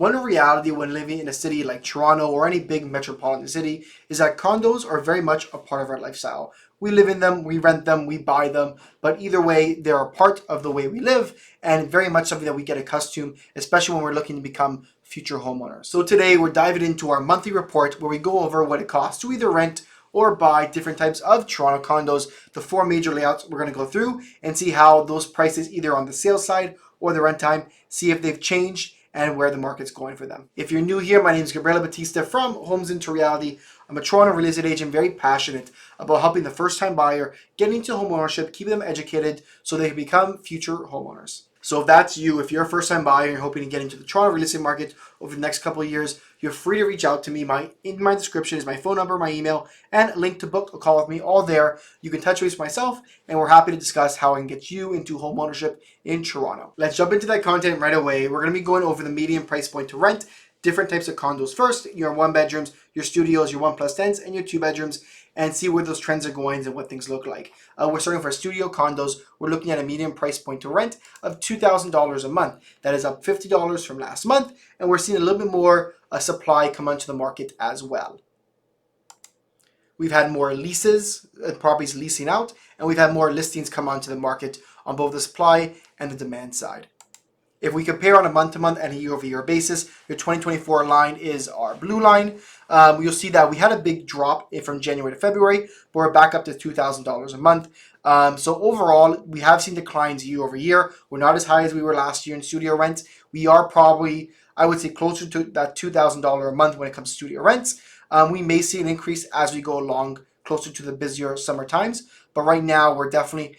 One reality when living in a city like Toronto or any big metropolitan city is that condos are very much a part of our lifestyle. We live in them, we rent them, we buy them, but either way, they're a part of the way we live and very much something that we get accustomed, especially when we're looking to become future homeowners. So today we're diving into our monthly report where we go over what it costs to either rent or buy different types of Toronto condos, the four major layouts we're going to go through and see how those prices either on the sales side or the rent time, see if they've changed and where the market's going for them. If you're new here, my name is Gabriele Battista from Homes into Reality. I'm a Toronto real estate agent, very passionate about helping the first-time buyer get into homeownership, keeping them educated so they can become future homeowners. So if that's you, if you're a first-time buyer and you're hoping to get into the Toronto real estate market over the next couple of years, you're free to reach out to me. In my description is my phone number, my email, and a link to book a call with me, all there. You can touch base with myself, and we're happy to discuss how I can get you into homeownership in Toronto. Let's jump into that content right away. We're going to be going over the median price point to rent, different types of condos first, your one bedrooms, your studios, your 1+10s, and your two bedrooms, and see where those trends are going and what things look like. We're starting for studio condos. We're looking at a median price point to rent of $2,000 a month. That is up $50 from last month, and we're seeing a little bit more supply come onto the market as well. We've had more leases, properties leasing out, and we've had more listings come onto the market on both the supply and the demand side. If we compare on a month-to-month and a year-over-year basis, your 2024 line is our blue line. You'll see that we had a big drop from January to February, but we're back up to $2,000 a month. So overall, we have seen declines year-over-year. We're not as high as we were last year in studio rents. We are probably, I would say, closer to that $2,000 a month when it comes to studio rents. We may see an increase as we go along closer to the busier summer times, but right now we're definitely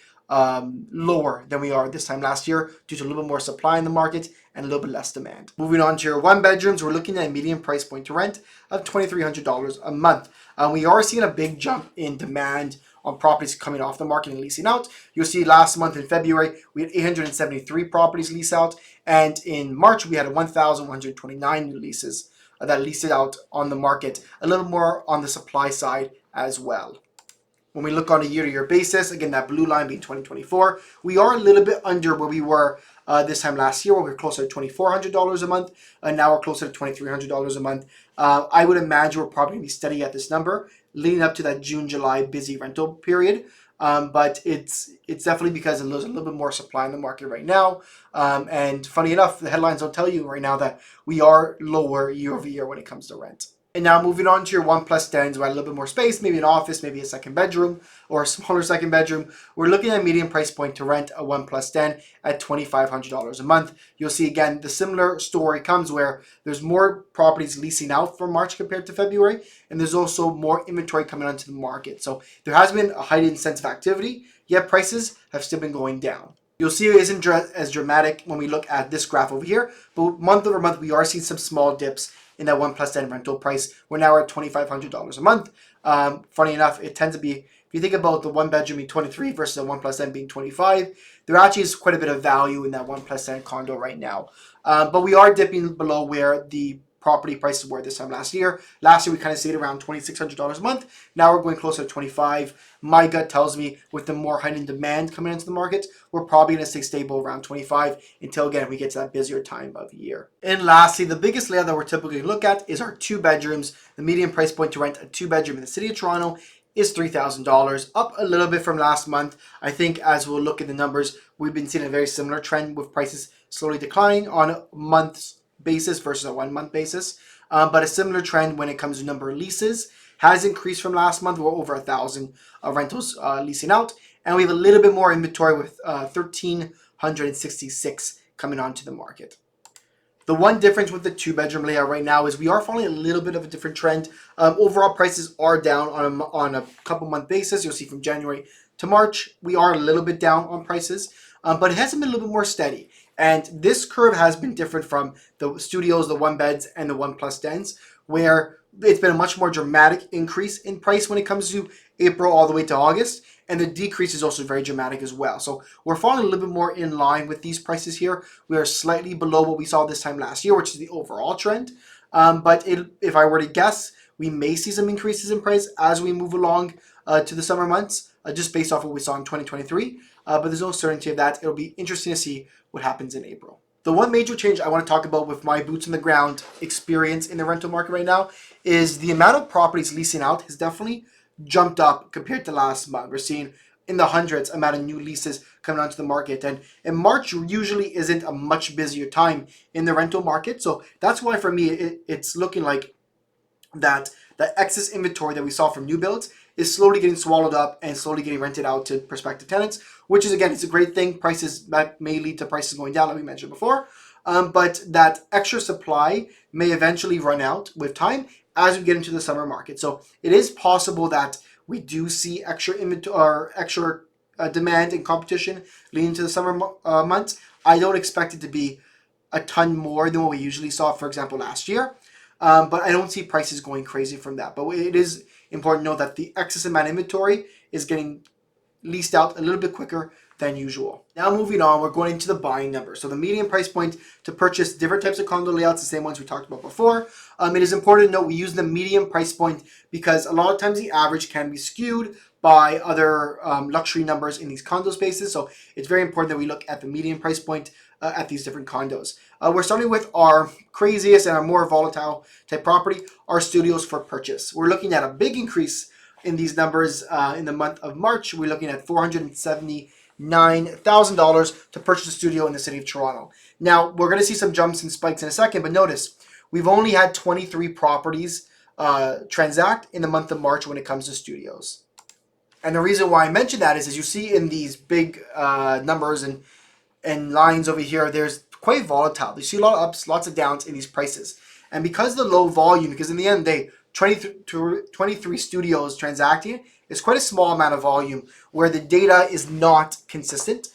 lower than we are this time last year due to a little bit more supply in the market and a little bit less demand. Moving on to your one bedrooms, we're looking at a median price point to rent of $2,300 a month. We are seeing a big jump in demand on properties coming off the market and leasing out. You'll see last month in February, we had 873 properties lease out, and in March, we had 1,129 new leases that leased out on the market, a little more on the supply side as well. When we look on a year-to-year basis, again, that blue line being 2024, we are a little bit under where we were this time last year, where we were closer to $2,400 a month, and now we're closer to $2,300 a month. I would imagine we're probably going to be steady at this number, leading up to that June-July busy rental period. But it's definitely because there's a little bit more supply in the market right now. And funny enough, the headlines don't tell you right now that we are lower year-over-year when it comes to rent. And now moving on to your 1+10s, where a little bit more space, maybe an office, maybe a second bedroom or a smaller second bedroom. We're looking at a median price point to rent a 1+10 at $2,500 a month. You'll see again, the similar story comes where there's more properties leasing out for March compared to February, and there's also more inventory coming onto the market. So there has been a heightened sense of activity, yet prices have still been going down. You'll see it isn't as dramatic when we look at this graph over here, but month over month, we are seeing some small dips in that 1+10 rental price. We're now at $2,500 a month. Funny enough, it tends to be, if you think about the one bedroom being 23 versus the 1+10 being 25, there actually is quite a bit of value in that 1+10 condo right now. But we are dipping below where the property prices were this time last year. Last year, we kind of stayed around $2,600 a month. Now we're going closer to $25. My gut tells me with the more heightened demand coming into the market, we're probably going to stay stable around $25 until, again, we get to that busier time of year. And lastly, the biggest layout that we're typically look at is our two bedrooms. The median price point to rent a two bedroom in the city of Toronto is $3,000, up a little bit from last month. I think as we'll look at the numbers, we've been seeing a very similar trend with prices slowly declining on a month's basis versus a 1 month basis. But a similar trend when it comes to number of leases has increased from last month. We're over 1,000 rentals leasing out, and we have a little bit more inventory with 1,366 coming onto the market. The one difference with the two bedroom layout right now is we are following a little bit of a different trend. Overall prices are down on a couple month basis. You'll see from January to March, we are a little bit down on prices, but it hasn't been a little bit more steady. And this curve has been different from the studios, the one beds, and the 1+10s, where it's been a much more dramatic increase in price when it comes to April all the way to August. And the decrease is also very dramatic as well. So we're falling a little bit more in line with these prices here. We are slightly below what we saw this time last year, which is the overall trend. But if I were to guess, we may see some increases in price as we move along to the summer months, just based off what we saw in 2023. But there's no certainty of that. It'll be interesting to see what happens in April. The one major change I want to talk about with my boots on the ground experience in the rental market right now is the amount of properties leasing out has definitely jumped up compared to last month. We're seeing in the hundreds amount of new leases coming onto the market, and March usually isn't a much busier time in the rental market. So that's why for me it's looking like that the excess inventory that we saw from new builds is slowly getting swallowed up and slowly getting rented out to prospective tenants, which is, again, it's a great thing. Prices that may lead to prices going down, like we mentioned before, but that extra supply may eventually run out with time as we get into the summer market. So it is possible that we do see extra inventory or extra demand and competition leading to the summer months. I don't expect it to be a ton more than what we usually saw, for example, last year. But I don't see prices going crazy from that. But it is important to know that the excess amount of inventory is getting leased out a little bit quicker than usual. Now moving on, we're going into the buying numbers. So the median price point to purchase different types of condo layouts, the same ones we talked about before. It is important to note we use the median price point because a lot of times the average can be skewed by other luxury numbers in these condo spaces. So it's very important that we look at the median price point at these different condos. We're starting with our craziest and our more volatile type property, our studios for purchase. We're looking at a big increase in these numbers in the month of March. We're looking at $479,000 to purchase a studio in the city of Toronto. Now, we're going to see some jumps and spikes in a second, but notice we've only had 23 properties transact in the month of March when it comes to studios. And the reason why I mention that is, as you see in these big numbers and lines over here, there's quite volatile. You see a lot of ups, lots of downs in these prices. And because the low volume, because in the end of the day, 23 studios transacting is quite a small amount of volume where the data is not consistent.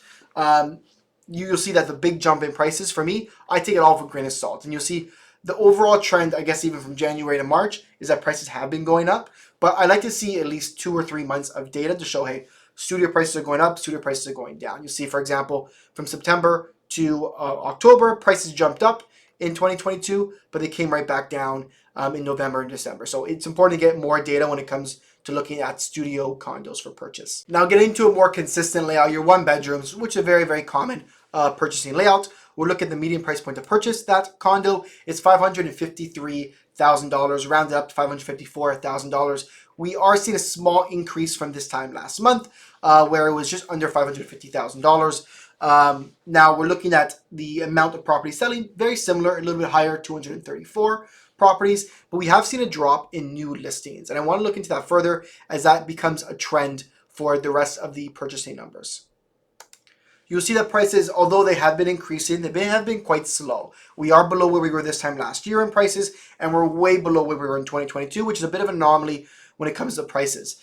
You'll see that the big jump in prices, for me, I take it all with a grain of salt. And you'll see the overall trend, I guess even from January to March, is that prices have been going up. But I like to see at least 2 or 3 months of data to show, hey, studio prices are going up, studio prices are going down. You see, for example, from September to October, prices jumped up in 2022, but they came right back down in November and December. So it's important to get more data when it comes to looking at studio condos for purchase. Now getting into a more consistent layout, your one bedrooms, which is a very, very common purchasing layout. We'll look at the median price point to purchase that condo. It's $553,000, rounded up to $554,000. We are seeing a small increase from this time last month, where it was just under $550,000. Now we're looking at the amount of property selling, very similar, a little bit higher, 234 properties, but we have seen a drop in new listings. And I want to look into that further as that becomes a trend for the rest of the purchasing numbers. You'll see that prices, although they have been increasing, they have been quite slow. We are below where we were this time last year in prices, and we're way below where we were in 2022, which is a bit of an anomaly when it comes to prices.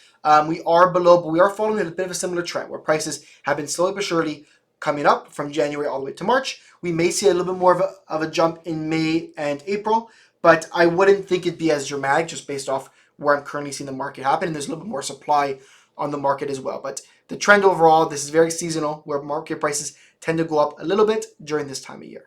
We are below, but we are following a bit of a similar trend where prices have been slowly but surely coming up from January all the way to March. We may see a little bit more of a jump in May and April, but I wouldn't think it'd be as dramatic just based off where I'm currently seeing the market happen. And there's a little bit more supply on the market as well. But the trend overall, this is very seasonal, where market prices tend to go up a little bit during this time of year.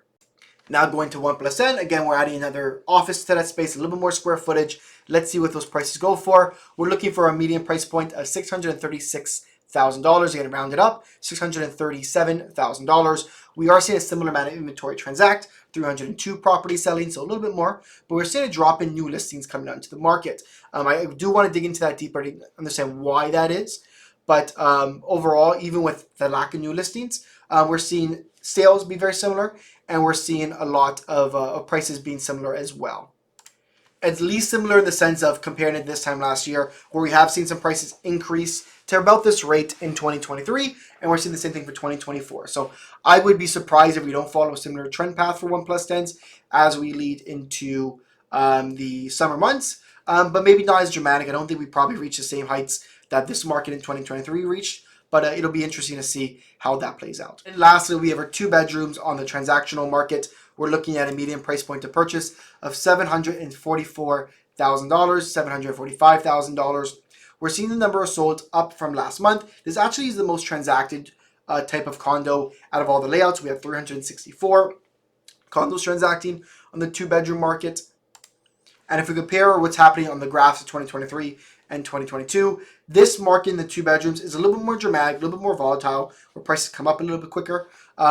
Now going to 1+N, again, we're adding another office to that space, a little bit more square footage. Let's see what those prices go for. We're looking for a median price point of $636,000, again, rounded up, $637,000. We are seeing a similar amount of inventory transact, 302 properties selling, so a little bit more, but we're seeing a drop in new listings coming out into the market. I do want to dig into that deeper to understand why that is. But overall, even with the lack of new listings, we're seeing sales be very similar, and we're seeing a lot of prices being similar as well. At least similar in the sense of comparing it this time last year, where we have seen some prices increase to about this rate in 2023, and we're seeing the same thing for 2024. So I would be surprised if we don't follow a similar trend path for 1+Ns as we lead into the summer months, but maybe not as dramatic. I don't think we probably reach the same heights that this market in 2023 reached, but it'll be interesting to see how that plays out. And lastly, we have our 2 bedrooms on the transactional market. We're looking at a median price point to purchase of $744,000, $745,000. We're seeing the number of sold up from last month. This actually is the most transacted type of condo out of all the layouts. We have 364 condos transacting on the 2-bedroom market. And if we compare what's happening on the graphs of 2023 and 2022, this market in the 2 bedrooms is a little bit more dramatic, a little bit more volatile, where prices come up a little bit quicker.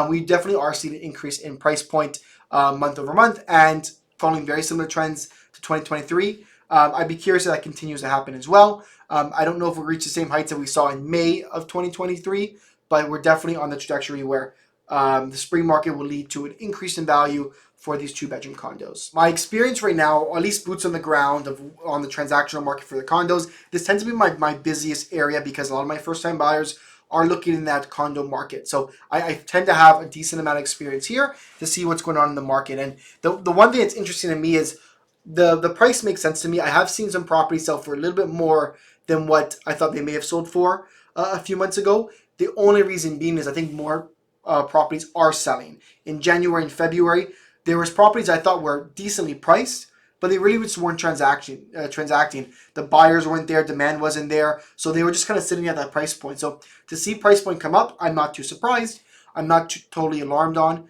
we definitely are seeing an increase in price point month over month and following very similar trends to 2023. I'd be curious if that continues to happen as well. I don't know if we'll reach the same heights that we saw in May of 2023, but we're definitely on the trajectory where the spring market will lead to an increase in value for these 2-bedroom condos. My experience right now, or at least boots on the ground on the transactional market for the condos, this tends to be my busiest area because a lot of my first-time buyers are looking in that condo market. So I tend to have a decent amount of experience here to see what's going on in the market. And the one thing that's interesting to me is the price makes sense to me. I have seen some properties sell for a little bit more than what I thought they may have sold for a few months ago. The only reason being is I think more properties are selling. In January and February, there was properties I thought were decently priced, but they really just weren't transacting. The buyers weren't there, demand wasn't there, so they were just kind of sitting at that price point. So to see price point come up, I'm not too surprised. I'm not totally alarmed on.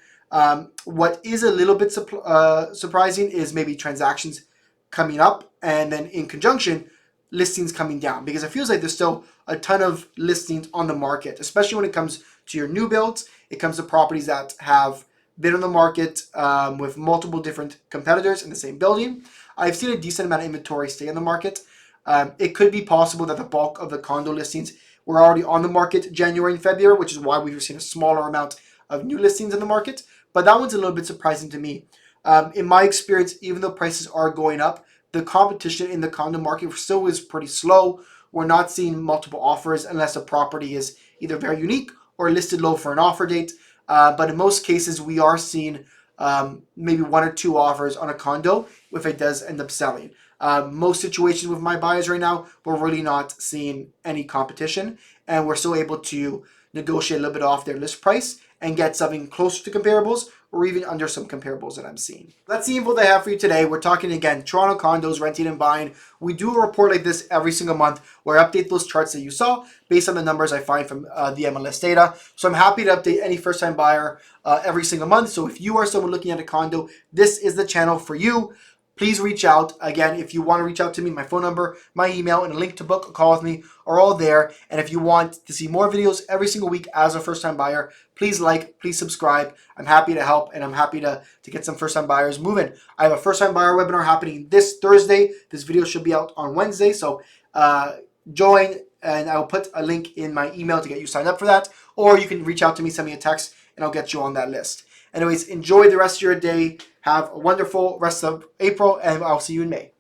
What is a little bit surprising is maybe transactions coming up and then in conjunction, listings coming down, because it feels like there's still a ton of listings on the market, especially when it comes to your new builds. It comes to properties that have been on the market with multiple different competitors in the same building. I've seen a decent amount of inventory stay in the market. It could be possible that the bulk of the condo listings were already on the market January and February, which is why we've seen a smaller amount of new listings in the market. But that one's a little bit surprising to me. In my experience, even though prices are going up, the competition in the condo market still is pretty slow. We're not seeing multiple offers unless a property is either very unique or listed low for an offer date. But in most cases, we are seeing maybe 1 or 2 offers on a condo if it does end up selling. Most situations with my buyers right now, we're really not seeing any competition, and we're still able to negotiate a little bit off their list price and get something closer to comparables or even under some comparables that I'm seeing. That's the info that I have for you today. We're talking again, Toronto condos, renting and buying. We do a report like this every single month where I update those charts that you saw based on the numbers I find from the MLS data. So I'm happy to update any first-time buyer every single month. So if you are someone looking at a condo, this is the channel for you. Please reach out. Again, if you want to reach out to me, my phone number, my email, and a link to book a call with me are all there. And if you want to see more videos every single week as a first-time buyer, please like, please subscribe. I'm happy to help, and I'm happy to get some first-time buyers moving. I have a first-time buyer webinar happening this Thursday. This video should be out on Wednesday, so join, and I will put a link in my email to get you signed up for that. Or you can reach out to me, send me a text, and I'll get you on that list. Anyways, enjoy the rest of your day. Have a wonderful rest of April, and I'll see you in May.